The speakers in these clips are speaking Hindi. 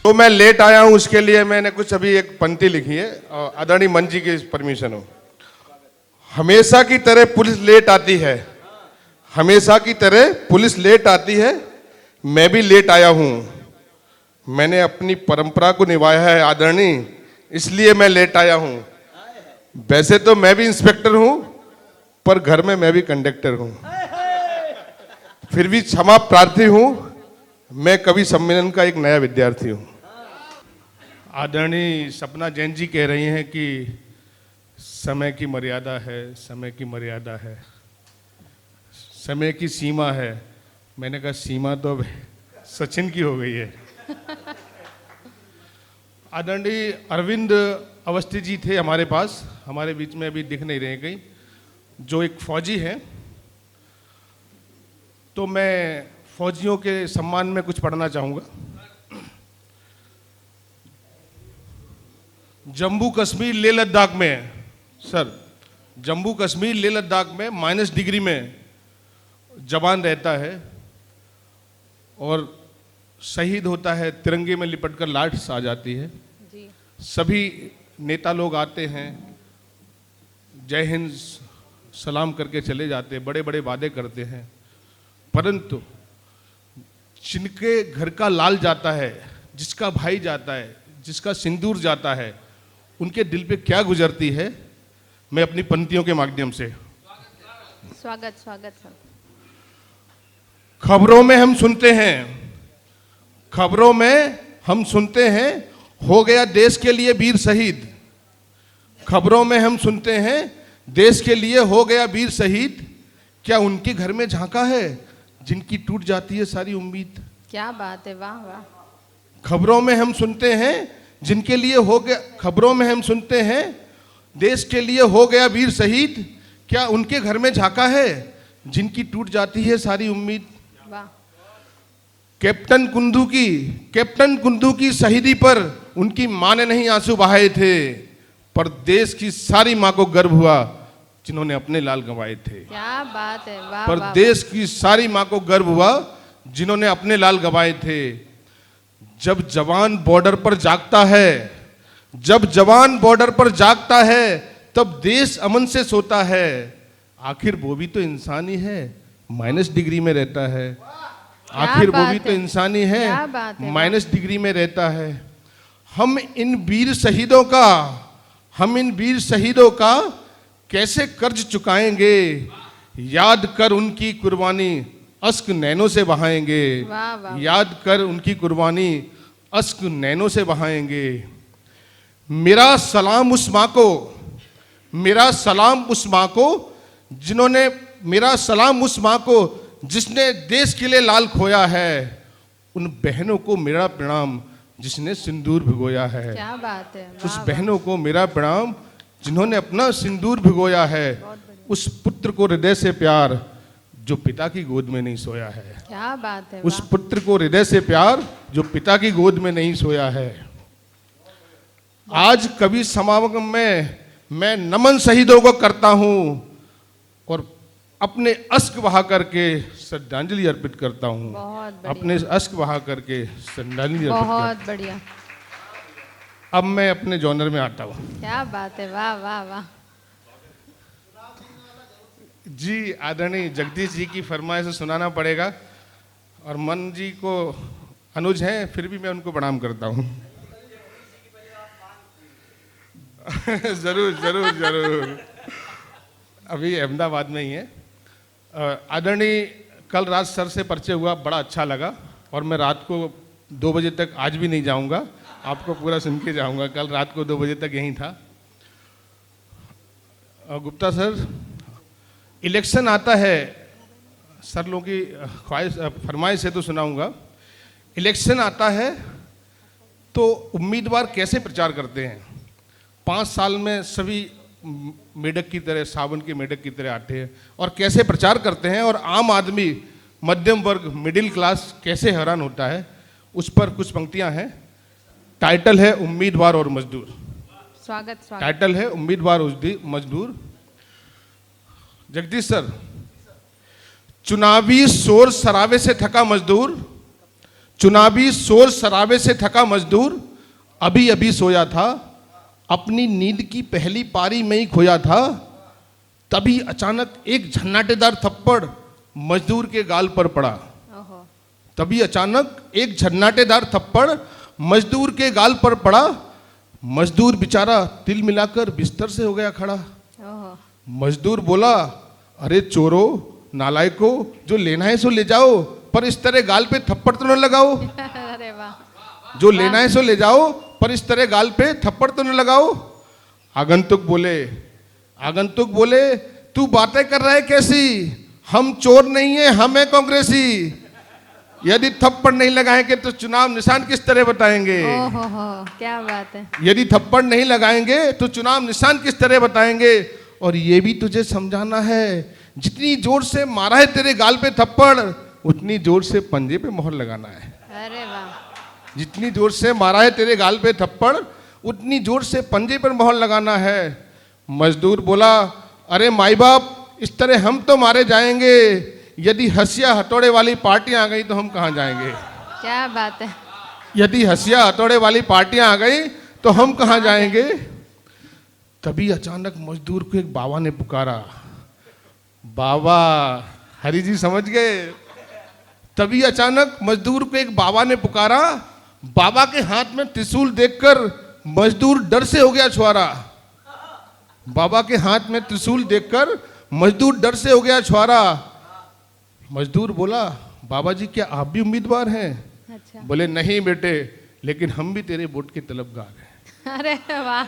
तो मैं लेट आया हूं, उसके लिए मैंने कुछ अभी एक पंक्ति लिखी है, आदरणीय मंच जी की परमिशन हो। हमेशा की तरह पुलिस लेट आती है, हमेशा की तरह पुलिस लेट आती है, मैं भी लेट आया हूं। मैंने अपनी परंपरा को निभाया है आदरणीय, इसलिए मैं लेट आया हूं। वैसे तो मैं भी इंस्पेक्टर हूं, पर घर में मैं भी कंडक्टर हूं। फिर भी क्षमा प्रार्थी हूं, मैं कवि सम्मेलन का एक नया विद्यार्थी हूं। आदरणीय सपना जैन जी कह रही हैं कि समय की मर्यादा है, समय की मर्यादा है, समय की सीमा है। मैंने कहा सीमा तो अब सचिन की हो गई है। आदरणीय अरविंद अवस्थी जी थे हमारे पास, हमारे बीच में अभी दिख नहीं रहे कहीं, जो एक फौजी हैं। तो मैं फौजियों के सम्मान में कुछ पढ़ना चाहूँगा। जम्मू कश्मीर लेह लद्दाख में, सर जम्मू कश्मीर लेह लद्दाख में -डिग्री में जवान रहता है और शहीद होता है, तिरंगे में लिपटकर लाश आ जाती है जी। सभी नेता लोग आते हैं, जय हिंद सलाम करके चले जाते हैं, बड़े बड़े वादे करते हैं, परंतु जिनके घर का लाल जाता है, जिसका भाई जाता है, जिसका सिंदूर जाता है, उनके दिल पे क्या गुजरती है, मैं अपनी पंक्तियों के माध्यम से। स्वागत स्वागत सर। खबरों में हम सुनते हैं, खबरों में हम सुनते हैं, हो गया देश के लिए वीर शहीद। खबरों में हम सुनते हैं, देश के लिए हो गया वीर शहीद। क्या उनके घर में झांका है जिनकी टूट जाती है सारी उम्मीद? क्या बात है, वाह वाह। खबरों में हम सुनते हैं, जिनके लिए हो गया, खबरों में हम सुनते हैं, देश के लिए हो गया वीर शहीद। क्या उनके घर में झांका है जिनकी टूट जाती है सारी उम्मीद? वाह। कैप्टन कुंदू की शहीदी पर उनकी मां ने नहीं आंसू बहाए थे, पर देश की सारी मां को गर्व हुआ जिन्होंने अपने लाल गंवाए थे। क्या बात है, वाह। पर देश की सारी मां को गर्व हुआ जिन्होंने अपने लाल गंवाए थे। जब जवान बॉर्डर पर जागता है, जब जवान बॉर्डर पर जागता है, तब देश अमन से सोता है। आखिर वो भी तो इंसान ही है, -डिग्री में रहता है। आखिर वो भी तो इंसान ही है, -डिग्री में रहता है। हम इन वीर शहीदों का कैसे कर्ज चुकाएंगे? याद कर उनकी कुर्बानी, अश्क नैनों से बहाएंगे। याद कर उनकी कुर्बानी, अश्क नैनों से बहाएंगे। मेरा सलाम उस माँ को, मेरा सलाम उस माँ को जिन्होंने, मेरा सलाम उस माँ को जिसने देश के लिए लाल खोया है। उन बहनों को मेरा प्रणाम जिसने सिंदूर भिगोया है। क्या बात है, उस बहनों को मेरा प्रणाम जिन्होंने अपना सिंदूर भिगोया है। उस पुत्र को हृदय से प्यार जो पिता की गोद में नहीं सोया है। क्या बात है, उस पुत्र को हृदय से प्यार जो पिता की गोद में नहीं सोया है। आज कवि समागम में मैं नमन शहीदों को करता हूं और अपने अश्क बहा करके श्रद्धांजलि अर्पित करता हूं। अपने अश्क बहा करके श्रद्धांजलि अर्पित। बहुत बढ़िया। अब मैं अपने जॉनर में आता हूं। क्या बात है, वाह वाह वाह जी। आदरणीय जगदीश जी की फरमाइश से सुनाना पड़ेगा, और मन जी को अनुज हैं, फिर भी मैं उनको प्रणाम करता हूँ। जरूर जरूर जरूर। अभी अहमदाबाद में ही है। आदरणीय कल रात सर से परिचय हुआ, बड़ा अच्छा लगा, और मैं रात को 2 बजे तक आज भी नहीं जाऊँगा, आपको पूरा सुन के जाऊँगा। कल रात को 2 बजे तक यहीं था। गुप्ता सर, इलेक्शन आता है, सर लोगों की ख्वाहिश फरमाइश है तो सुनाऊंगा। इलेक्शन आता है तो उम्मीदवार कैसे प्रचार करते हैं? 5 साल में सभी मेढक की तरह, सावन के मेढक की तरह आते हैं और कैसे प्रचार करते हैं, और आम आदमी, मध्यम वर्ग, मिडिल क्लास कैसे हैरान होता है। उस पर कुछ पंक्तियां हैं। टाइटल है उम्मीदवार और मजदूर। स्वागत। टाइटल है उम्मीदवार मजदूर। जगदीश सर, चुनावी शोर शराबे से थका मजदूर चुनावी शोर शराबे से थका मजदूर अभी अभी सोया था, अपनी नींद की पहली पारी में ही खोया था, तभी अचानक एक झन्नाटेदार थप्पड़ मजदूर के गाल पर पड़ा। ओहो। तभी अचानक एक झन्नाटेदार थप्पड़ मजदूर के गाल पर पड़ा। मजदूर बेचारा तिल मिलाकर बिस्तर से हो गया खड़ा। ओहो। मजदूर बोला, अरे चोरो नालायको, जो लेना है सो ले जाओ, पर इस तरह गाल पे थप्पड़ तो न लगाओ। अरे वाह। जो लेना है सो ले जाओ, पर इस तरह गाल पे थप्पड़ तो न लगाओ। आगंतुक बोले, तू बातें कर रहा है कैसी? हम चोर नहीं है, हम है कांग्रेसी। यदि थप्पड़ नहीं लगाएंगे तो चुनाव निशान किस तरह बताएंगे? ओहो हो, क्या बात है। यदि थप्पड़ नहीं लगाएंगे तो चुनाव निशान किस तरह बताएंगे? और ये भी तुझे समझाना है, जितनी जोर से मारा है तेरे गाल पे थप्पड़, उतनी जोर से पंजे पे मोहर लगाना है। अरे वाह। जितनी जोर से मारा है तेरे गाल पे थप्पड़, उतनी जोर से पंजे पर मोहर लगाना है। मजदूर बोला, अरे माई बाप, इस तरह हम तो मारे जाएंगे, यदि हंसिया हथौड़े वाली पार्टियां आ गई तो हम कहाँ जाएंगे? क्या बात है। यदि हंसिया हथौड़े वाली पार्टियां आ गई तो हम कहाँ जाएंगे? तभी अचानक मजदूर को एक बाबा ने पुकारा। बाबा, हरि जी समझ गए। तभी अचानक मजदूर को एक बाबा ने पुकारा। बाबा के हाथ में त्रिशूल देखकर मजदूर डर से हो गया छुआरा। बाबा के हाथ में त्रिशूल देखकर मजदूर डर से हो गया छुआरा। मजदूर बोला, बाबा जी क्या आप भी उम्मीदवार हैं? अच्छा। बोले, नहीं बेटे, लेकिन हम भी तेरे वोट के तलबगार हैं। अरे वाह।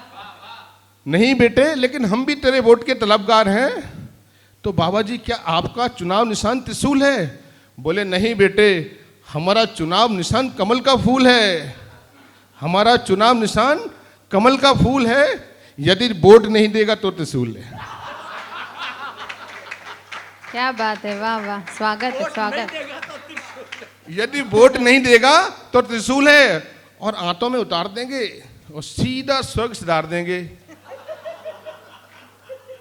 नहीं बेटे, लेकिन हम भी तेरे वोट के तलबगार हैं। तो बाबा जी क्या आपका चुनाव निशान त्रिशूल है? बोले, नहीं बेटे, हमारा चुनाव निशान कमल का फूल है। हमारा चुनाव निशान कमल का फूल है। यदि वोट नहीं देगा तो त्रिशूल है। क्या बात है, वाह वाह, स्वागत है, स्वागत। यदि वोट नहीं देगा तो त्रिशूल है, और आंतों में उतार देंगे और सीधा स्वर्ग सिधार देंगे।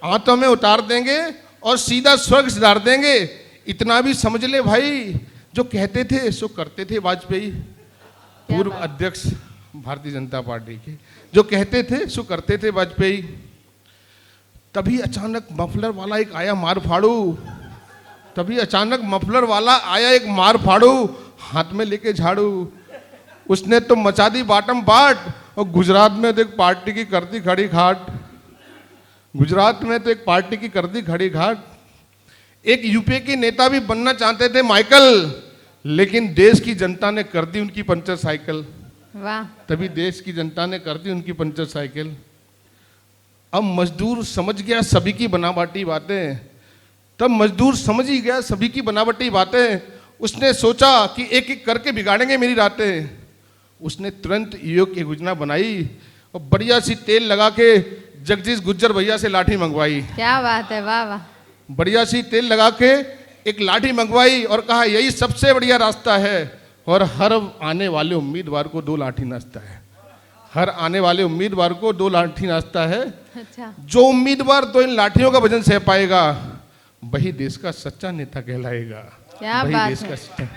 आंतों में उतार देंगे और सीधा स्वर्ग सिधार देंगे। इतना भी समझ ले भाई, जो कहते थे सो करते थे वाजपेयी, पूर्व अध्यक्ष भारतीय जनता पार्टी के, जो कहते थे सो करते थे वाजपेयी। तभी अचानक मफलर वाला एक आया मार फाड़ू। तभी अचानक मफलर वाला आया एक मार फाड़ू, हाथ में लेके झाड़ू। उसने तो मचा दी बाटम बाट, और गुजरात में तो एक पार्टी की कर दी खड़ी घाट। गुजरात में तो एक पार्टी की कर दी खड़ी घाट। एक यूपीए के नेता भी बनना चाहते थे माइकल, लेकिन देश की जनता ने कर दी उनकी पंचर साइकिल। वाह। तभी देश की जनता ने कर दी उनकी पंचर साइकिल। अब मजदूर समझ गया सभी की बनावटी बातें। तब मजदूर समझ ही गया सभी की बनावटी बातें। उसने सोचा कि एक एक करके बिगाड़ेंगे मेरी रातें। उसने तुरंत योग की योजना बनाई और बढ़िया सी तेल लगा के जगदीश गुज्जर भैया से लाठी मंगवाई। क्या बात है, वाह वाह। बढ़िया सी तेल लगा के एक लाठी मंगवाई और कहा, यही सबसे बढ़िया रास्ता है। और हर आने वाले उम्मीदवार को 2 लाठी नाचता है। हर आने वाले उम्मीदवार को 2 लाठी नाचता है। अच्छा। जो उम्मीदवार तो इन लाठियों का वजन सह पाएगा, वही देश का सच्चा नेता कहलाएगा। क्या वही बात देश है। का सच्चा।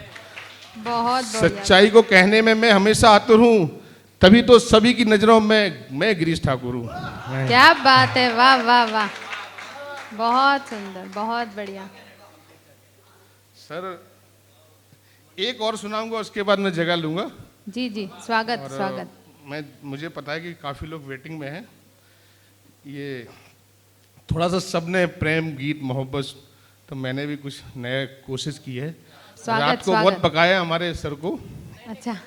बहुत बढ़िया। सच्चाई को कहने में मैं हमेशा आतुर हूँ, तभी तो सभी की नजरों में मैं गिरीश ठाकुर हूँ। क्या बात है, वाह वाह वाह, बहुत सुंदर, बहुत बढ़िया। सर एक और सुनाऊंगा, उसके बाद मैं जगह लूंगा। जी जी, स्वागत स्वागत। मुझे पता है कि काफी लोग वेटिंग में हैं। ये थोड़ा सा सबने प्रेम गीत मोहब्बत, तो मैंने भी कुछ नया कोशिश की है। स्वागत, रात को स्वागत। बहुत पकाया हमारे सर को। अच्छा।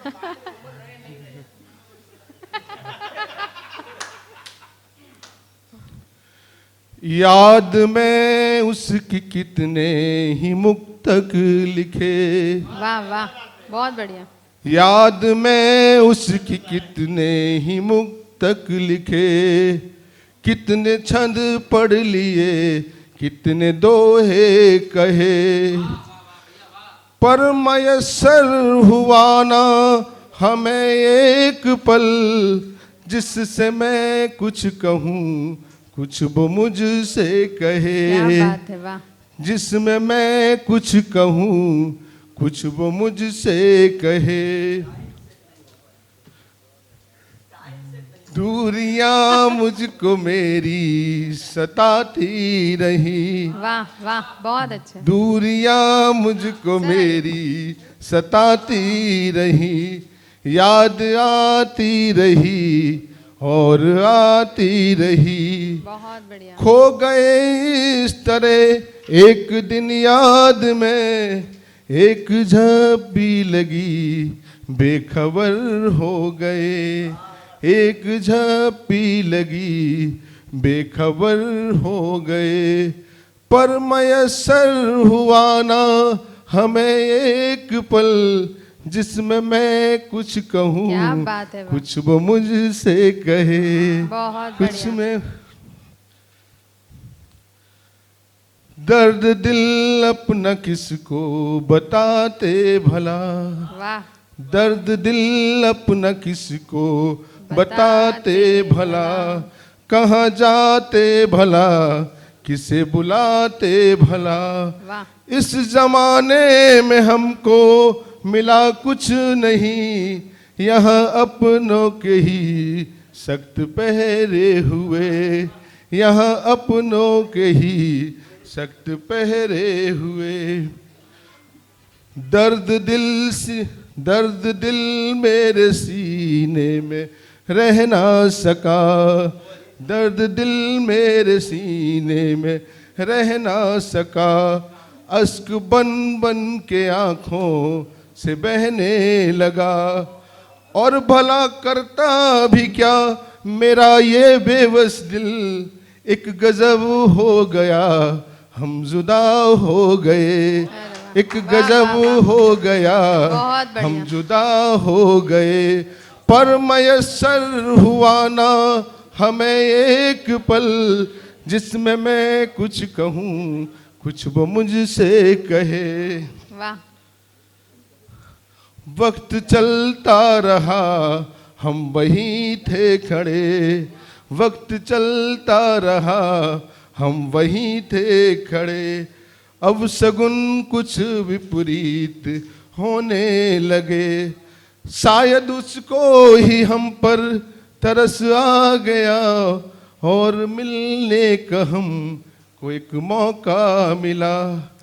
याद में उसकी कितने ही मुक्तक लिखे। वाह वाह, बहुत बढ़िया। याद में उसकी कितने ही मुक्तक लिखे, कितने छंद पढ़ लिए, कितने दोहे कहे, पर मयस्सर हुआ ना हमें एक पल, जिससे मैं कुछ कहूँ कुछ वो मुझसे कहे। क्या बात है, वाह। जिसमें मैं कुछ कहूँ कुछ वो मुझसे कहे। दूरियां मुझको मेरी सताती रही, वाह वाह, बहुत अच्छे। दूरियां मुझको मेरी सताती रही, याद आती रही और आती रही। बहुत बढ़िया। खो गए इस तरह एक दिन याद में, एक झप्पी लगी बेखबर हो गए, एक झप्पी लगी बेखबर हो गए। पर मयसर हुआ ना हमें एक पल, जिसमें मैं कुछ कहूँ क्या बात है, वाह। कुछ वो मुझसे कहे। बहुत कुछ बढ़िया। में दर्द दिल अपना किसको बताते भला, वाह, दर्द दिल अपना किसको बताते भला। कहाँ जाते भला, किसे बुलाते भला। वाह, इस जमाने में हमको मिला कुछ नहीं, यहाँ अपनों के ही सख्त पहरे हुए, यहाँ अपनों के ही सख्त पहरे हुए। दर्द दिल मेरे सीने में रह ना सका, दर्द दिल मेरे सीने में रह ना सका। अश्क बन बन के आँखों से बहने लगा, और भला करता भी क्या मेरा ये बेबस दिल। एक गजब हो गया हम जुदा हो गए, एक गजब हो गया बहुत बढ़िया। हम जुदा हो गए। पर मयसर हुआ ना हमें एक पल, जिसमें मैं कुछ कहूँ कुछ वो मुझसे कहे। वाह, वक्त चलता रहा हम वहीं थे खड़े, वक्त चलता रहा हम वहीं थे खड़े। अब सगुन कुछ विपरीत होने लगे, शायद उसको ही हम पर तरस आ गया, और मिलने का हमको एक मौका मिला।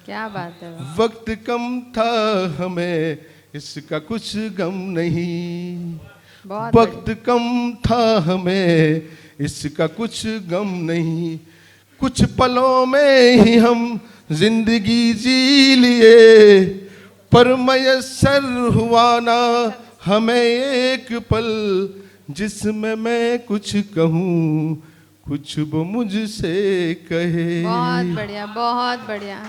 क्या बात है, वाह। वक्त कम था हमें इसका कुछ गम नहीं, बहुत वक्त कम था हमें इसका कुछ गम नहीं। कुछ पलों में ही हम जिंदगी जी लिए, पर मयसर हुआ ना हमें एक पल, जिसमें मैं कुछ कहूँ कुछ वो मुझसे कहे। बहुत बढ़िया, बहुत बढ़िया।